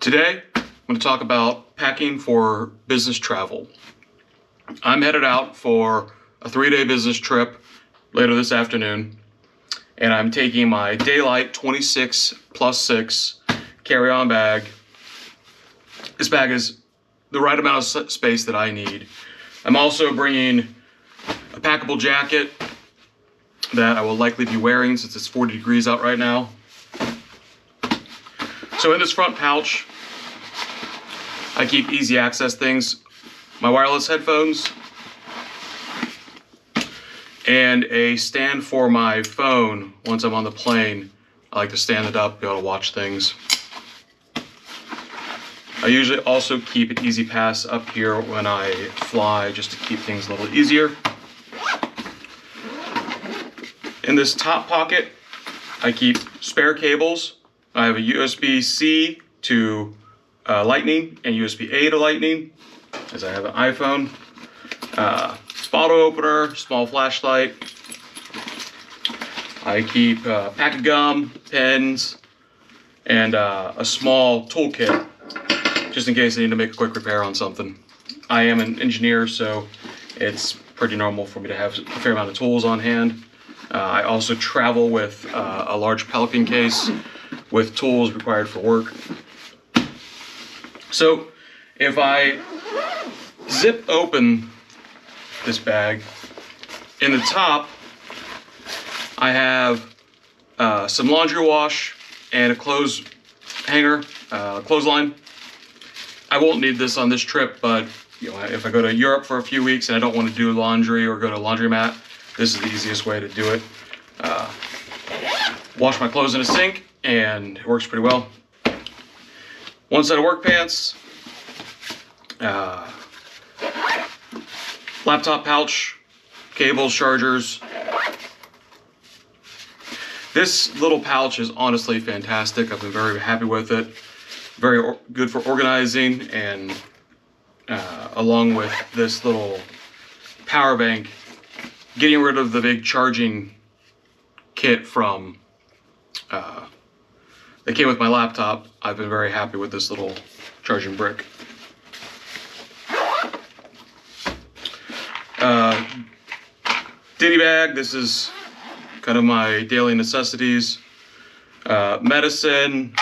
Today, I'm going to talk about packing for business travel. I'm headed out for a 3-day business trip later this afternoon, and I'm taking my Daylight 26+6 carry-on bag. This bag is the right amount of space that I need. I'm also bringing a packable jacket that I will likely be wearing since it's 40 degrees out right now. So in this front pouch, I keep easy access things, my wireless headphones, and a stand for my phone. Once I'm on the plane, I like to stand it up, be able to watch things. I usually also keep an Easy Pass up here when I fly, just to keep things a little easier. In this top pocket, I keep spare cables. I have a USB-C to Lightning and USB-A to Lightning, as I have an iPhone. Bottle opener, small flashlight. I keep a pack of gum, pens, and a small toolkit, just in case I need to make a quick repair on something. I am an engineer, so it's pretty normal for me to have a fair amount of tools on hand. I also travel with a large Pelican case with tools required for work. So if I zip open this bag, in the top I have some laundry wash and a clothes hanger, clothesline. I won't need this on this trip, but if I go to Europe for a few weeks and I don't want to do laundry or go to a laundromat, this is the easiest way to do it. Wash my clothes in a sink and it works pretty well. One set of work pants, laptop pouch, cables, chargers. This little pouch is honestly fantastic. I've been very happy with it. Very good for organizing, and along with this little power bank, getting rid of the big charging kit from that came with my laptop, I've been very happy with this little charging brick. Ditty bag, this is kind of my daily necessities. Medicine,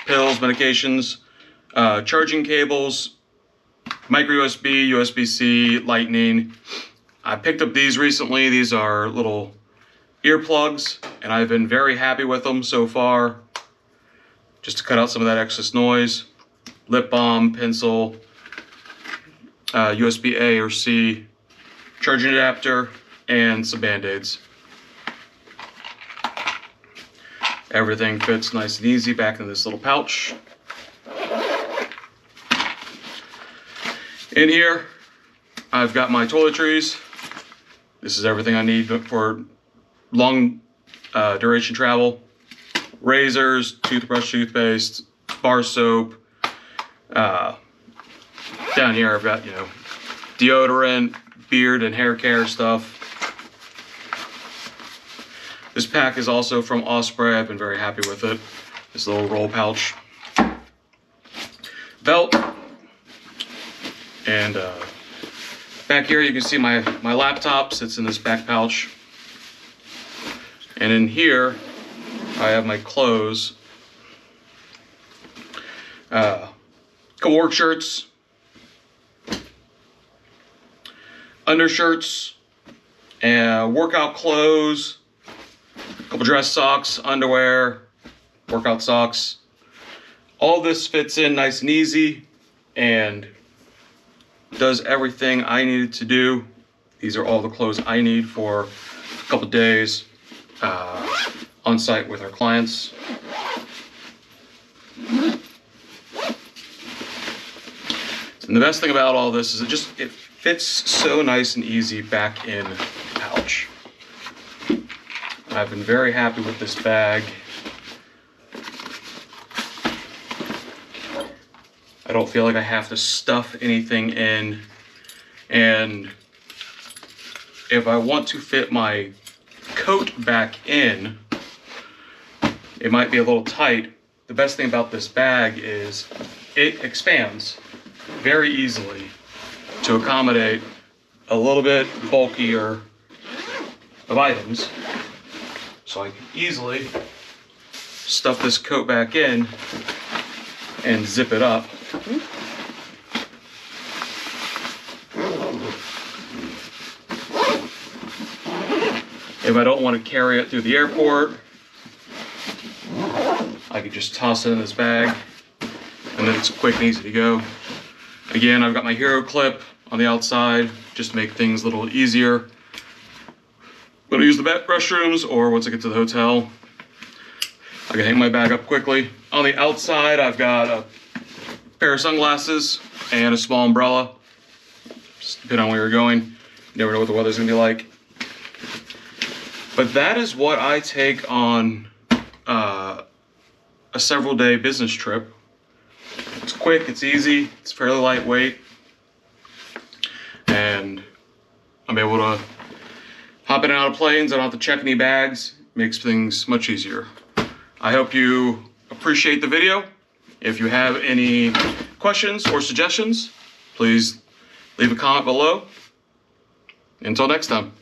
pills, medications, charging cables, micro USB, USB-C, Lightning. I picked up these recently. These are little earplugs, and I've been very happy with them so far, just to cut out some of that excess noise. Lip balm, pencil, USB-A or C, charging adapter, and some Band-Aids. Everything fits nice and easy back in this little pouch. In here, I've got my toiletries. This is everything I need for long duration travel. Razors, toothbrush, toothpaste, bar soap. Down here I've got, deodorant, beard and hair care stuff. This pack is also from Osprey. I've been very happy with it. This little roll pouch. Belt. And back here you can see my laptop sits in this back pouch. And in here I have my clothes. Couple work shirts. Undershirts. And workout clothes. Couple dress socks, underwear, workout socks. All this fits in nice and easy and does everything I needed to do. These are all the clothes I need for a couple days on site with our clients. And the best thing about all this is it fits so nice and easy back in the pouch. I've been very happy with this bag. I don't feel like I have to stuff anything in. And if I want to fit my coat back in, it might be a little tight. the best thing about this bag is it expands very easily to accommodate a little bit bulkier of items. So I can easily stuff this coat back in and zip it up. If I don't want to carry it through the airport, I could just toss it in this bag and then it's quick and easy to go. Again, I've got my hero clip on the outside just to make things a little easier when I use the restrooms or once I get to the hotel. I can hang my bag up quickly. On the outside, I've got a pair of sunglasses and a small umbrella. Just depending on where you're going. You never know what the weather's gonna be like. But that is what I take on a several day business trip. It's quick, it's easy, it's fairly lightweight. And I'm able to hop in and out of planes. I don't have to check any bags. Makes things much easier. I hope you appreciate the video. If you have any questions or suggestions, please leave a comment below. Until next time.